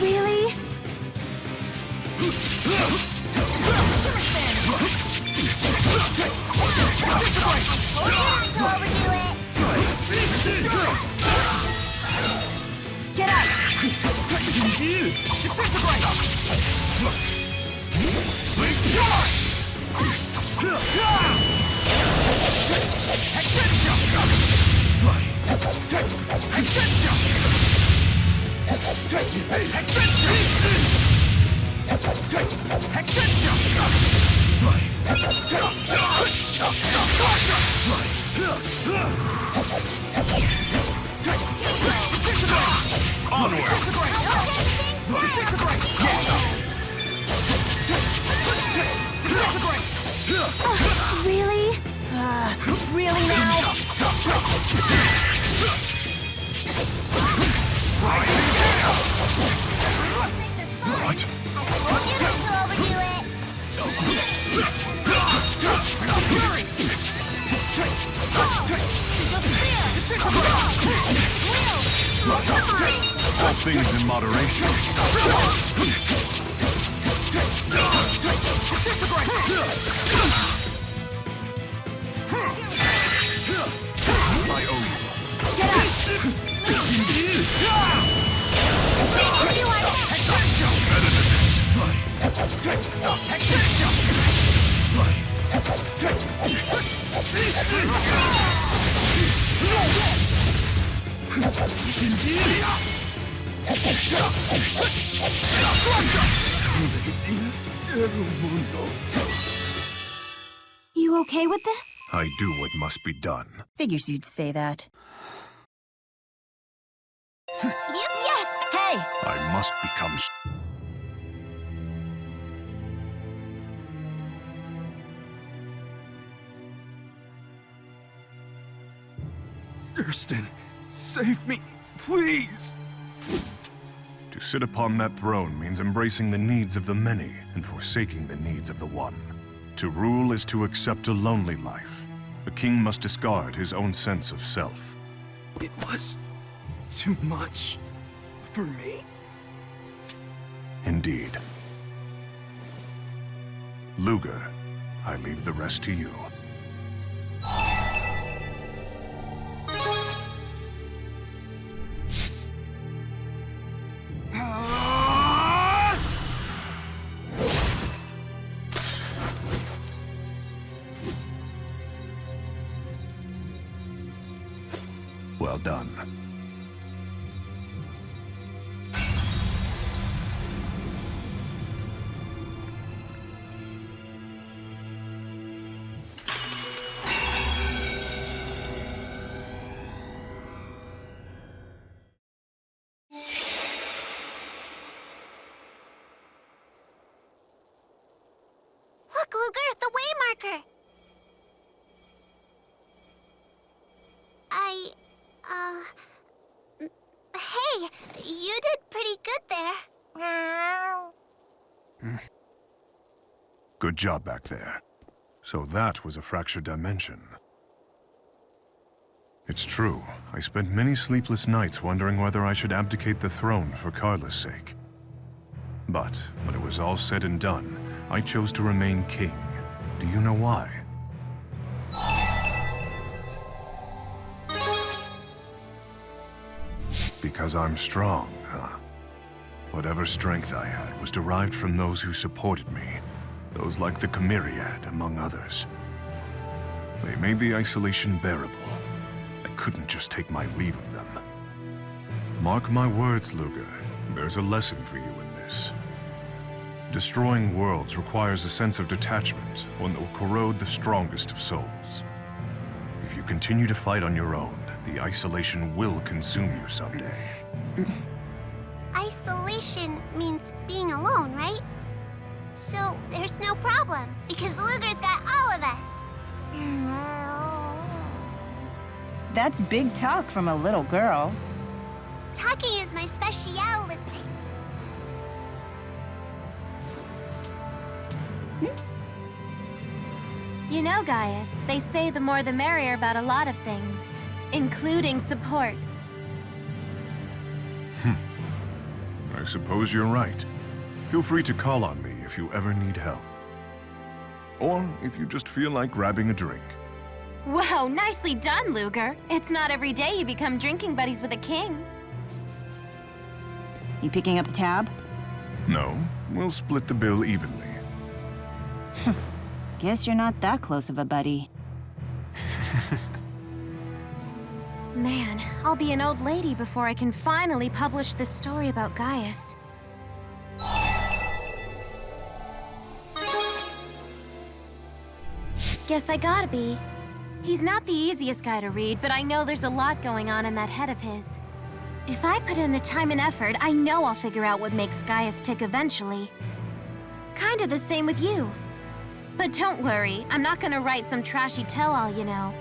Really? To overdo it. Get up! Really? Really now? What? I told you not to overdo it. All things in moderation. I owe you. Get up! You okay with this? I do what must be done. Figures you'd say that. Yes! Hey! I must become Kirsten, save me, please! To sit upon that throne means embracing the needs of the many and forsaking the needs of the one. To rule is to accept a lonely life. A king must discard his own sense of self. It was too much for me. Indeed. Ludger, I leave the rest to you. Well done. Look, Ludger, the waymarker. Hey, you did pretty good there. Good job back there. So that was a fractured dimension. It's true. I spent many sleepless nights wondering whether I should abdicate the throne for Carla's sake. But when it was all said and done, I chose to remain king. Do you know why? Because I'm strong, huh? Whatever strength I had was derived from those who supported me. Those like the Chimeriad, among others. They made the isolation bearable. I couldn't just take my leave of them. Mark my words, Ludger. There's a lesson for you in this. Destroying worlds requires a sense of detachment, one that will corrode the strongest of souls. If you continue to fight on your own, the isolation will consume you someday. Isolation means being alone, right? So there's no problem, because Ludger's got all of us. That's big talk from a little girl. Talking is my specialty. You know, Gaius, they say the more the merrier about a lot of things, including support. I suppose you're right. Feel free to call on me if you ever need help. Or if you just feel like grabbing a drink. Whoa, nicely done, Ludger. It's not every day you become drinking buddies with a king. You picking up the tab? No, we'll split the bill evenly. Guess you're not that close of a buddy. Man, I'll be an old lady before I can finally publish this story about Gaius. Guess I gotta be. He's not the easiest guy to read, but I know there's a lot going on in that head of his. If I put in the time and effort, I know I'll figure out what makes Gaius tick eventually. Kinda the same with you. But don't worry, I'm not gonna write some trashy tell-all, you know.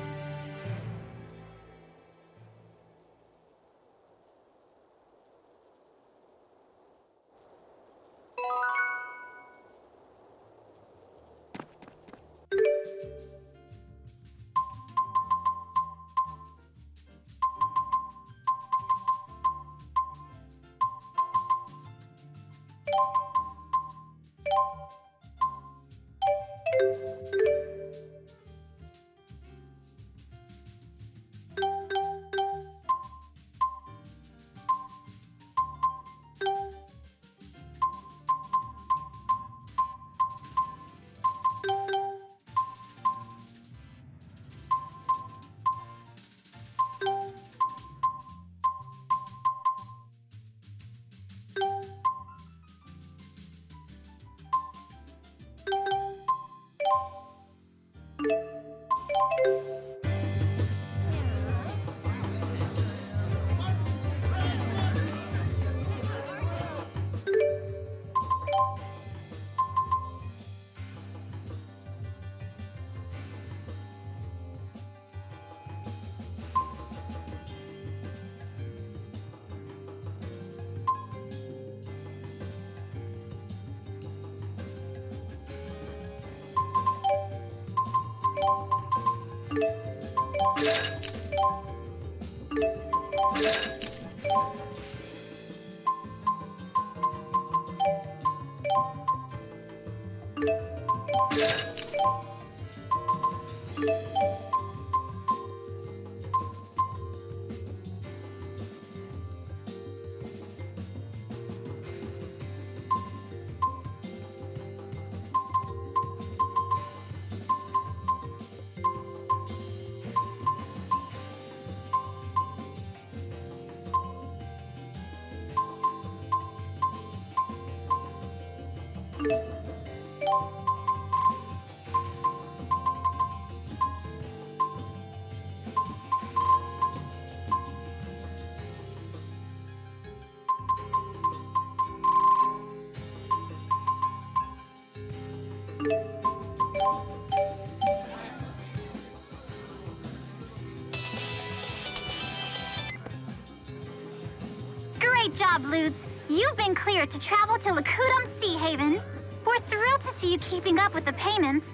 Great job, Ludes. You've been cleared to travel to Lakudum Sea Haven. We're thrilled to see you keeping up with the payments.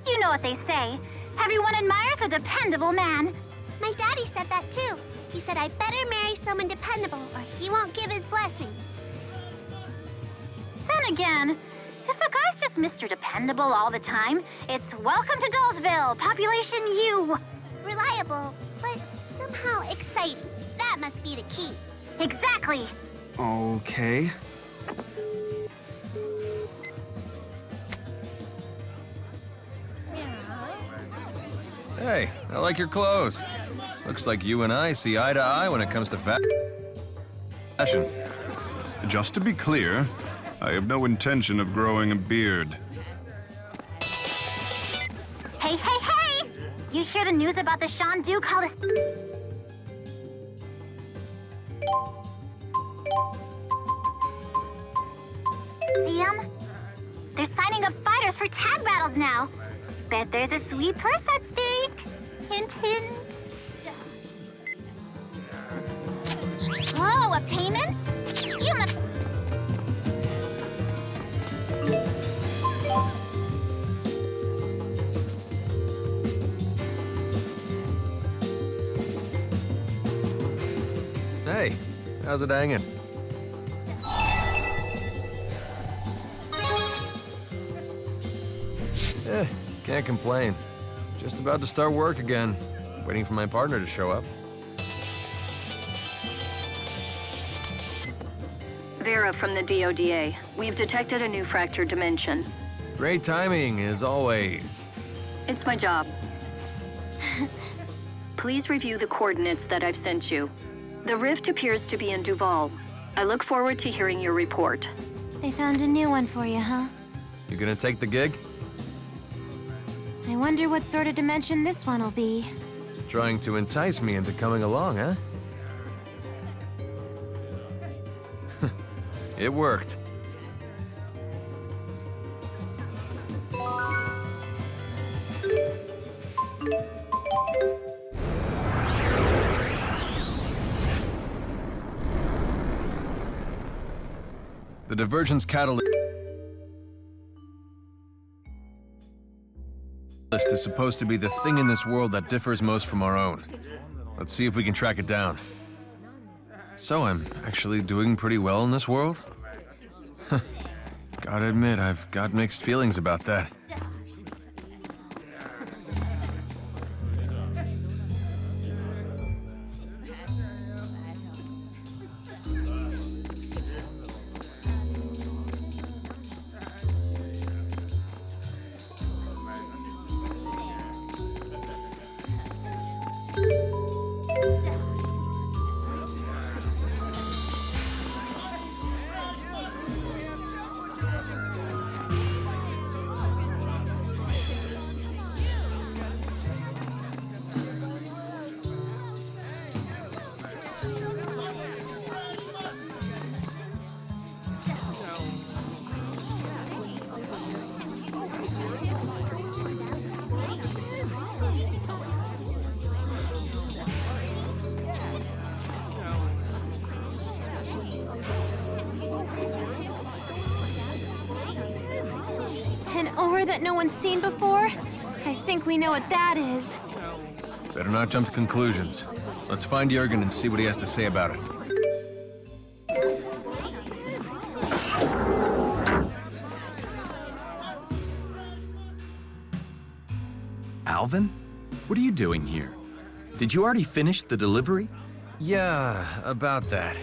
You know what they say. Everyone admires a dependable man. My daddy said that too. He said I better marry someone dependable or he won't give his blessing. Then again, if a guy's just Mr. Dependable all the time, it's welcome to Dullsville, population U. Reliable, but somehow exciting. That must be the key. Exactly. Okay. Hey, I like your clothes. Looks like you and I see eye to eye when it comes to fashion. Just to be clear, I have no intention of growing a beard. Hey, hey, hey! You hear the news about the Shandu Coliseum? They're signing up fighters for tag battles now. Bet there's a sweet purse at stake. Hint, hint. Oh, a payment? You must... Hey, how's it hanging? Can't complain. Just about to start work again. Waiting for my partner to show up. Vera from the DODA. We've detected a new fractured dimension. Great timing, as always. It's my job. Please review the coordinates that I've sent you. The rift appears to be in Duval. I look forward to hearing your report. They found a new one for you, huh? You gonna take the gig? I wonder what sort of dimension this one will be. Trying to entice me into coming along, huh? It worked. The divergence catalyst is supposed to be the thing in this world that differs most from our own. Let's see if we can track it down. So I'm actually doing pretty well in this world? Gotta admit, I've got mixed feelings about that. An ore that no one's seen before? I think we know what that is. Better not jump to conclusions. Let's find Jurgen and see what he has to say about it. Alvin? What are you doing here? Did you already finish the delivery? Yeah, about that.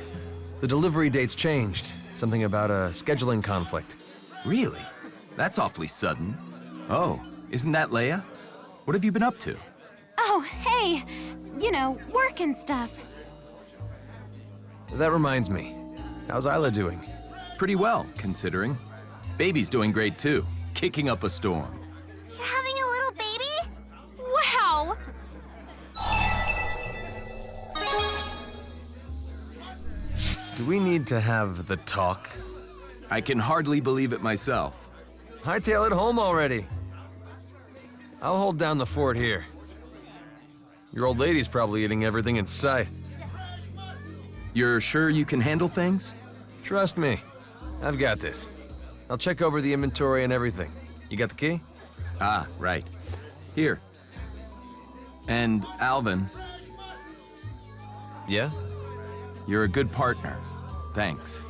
The delivery date's changed. Something about a scheduling conflict. Really? That's awfully sudden. Oh, isn't that Leia? What have you been up to? Oh, hey! You know, work and stuff. That reminds me. How's Isla doing? Pretty well, considering. Baby's doing great too, kicking up a storm. You're having a little baby? Wow! Do we need to have the talk? I can hardly believe it myself. Hightail it home already. I'll hold down the fort here. Your old lady's probably eating everything in sight. You're sure you can handle things? Trust me. I've got this. I'll check over the inventory and everything. You got the key? Ah, right. Here. And Alvin, Yeah? you're a good partner. Thanks.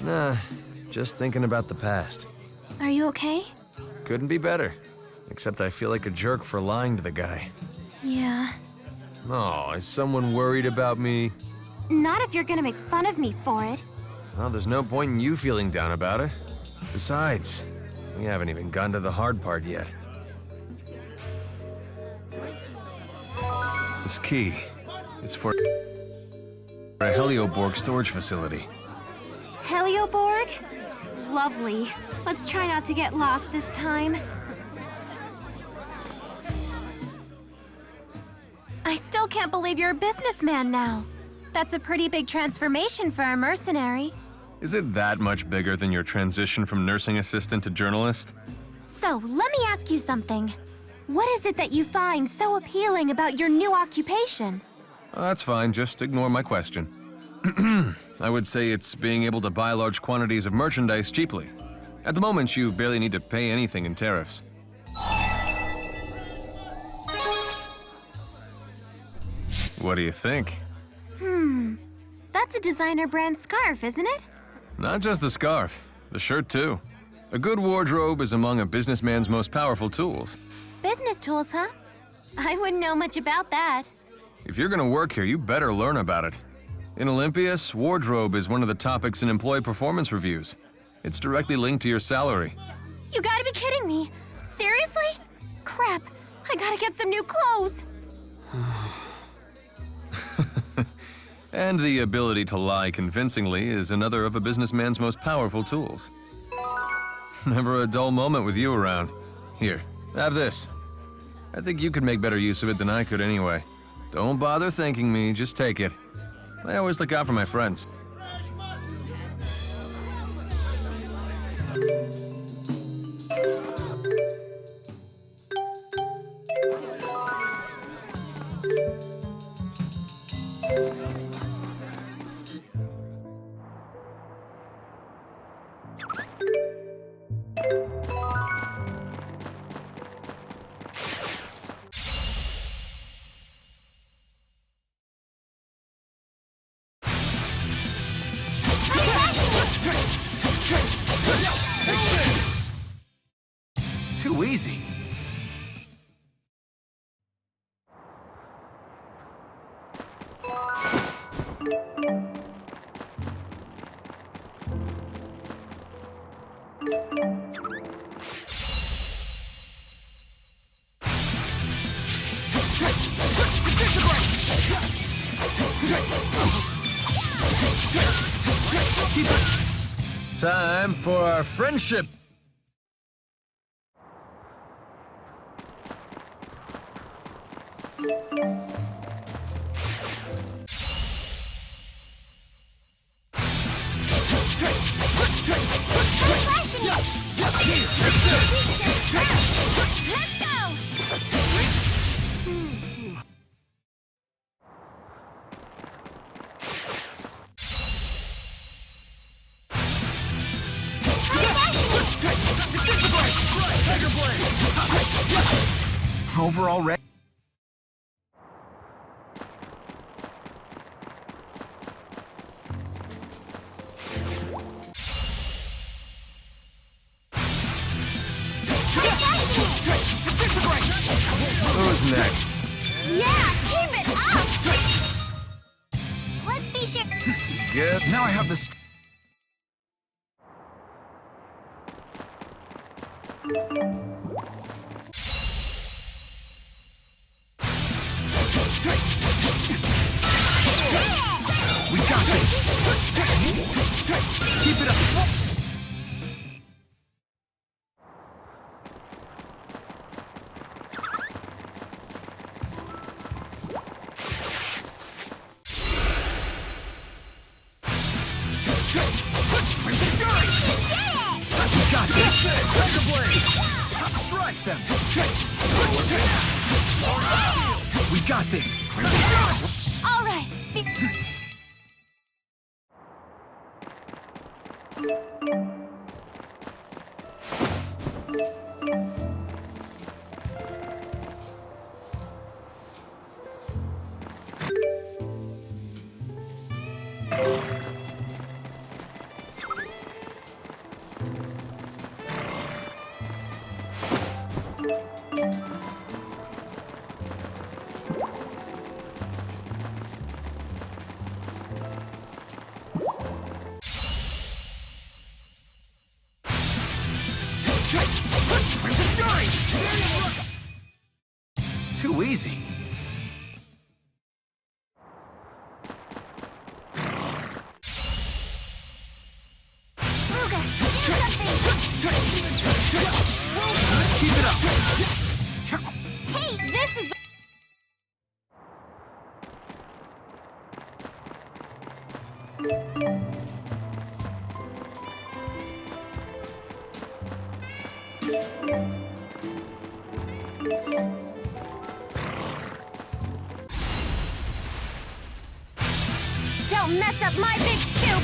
Nah, just thinking about the past. Are you okay? Couldn't be better. Except I feel like a jerk for lying to the guy. Yeah. Oh, is someone worried about me? Not if you're gonna make fun of me for it. Well, there's no point in you feeling down about it. Besides, we haven't even gotten to the hard part yet. This key, it's for a Helioborg storage facility. Helioborg? Lovely. Let's try not to get lost this time. I still can't believe you're a businessman now. That's a pretty big transformation for a mercenary. Is it that much bigger than your transition from nursing assistant to journalist? So, let me ask you something. What is it that you find so appealing about your new occupation? That's fine, just ignore my question. I would say it's being able to buy large quantities of merchandise cheaply. At the moment, you barely need to pay anything in tariffs. What do you think? That's a designer brand scarf, isn't it? Not just the scarf, the shirt too. A good wardrobe is among a businessman's most powerful tools. Business tools, huh? I wouldn't know much about that. If you're gonna work here, you better learn about it. In Olympias, wardrobe is one of the topics in employee performance reviews. It's directly linked to your salary. You gotta be kidding me. Seriously? Crap, I gotta get some new clothes. And the ability to lie convincingly is another of a businessman's most powerful tools. Never a dull moment with you around. Here, have this. I think you could make better use of it than I could anyway. Don't bother thanking me, just take it. I always look out for my friends. Too easy. Time for our friendship. Let's go! Over already? Who's next? Yeah, keep it up! Let's be sure. Good. Now I have the We got this! Keep it up! We got this! Strike them! We got this! All right. Too easy. Luger, do something! Keep it up. Hey, this is the... Don't mess up my big scoop.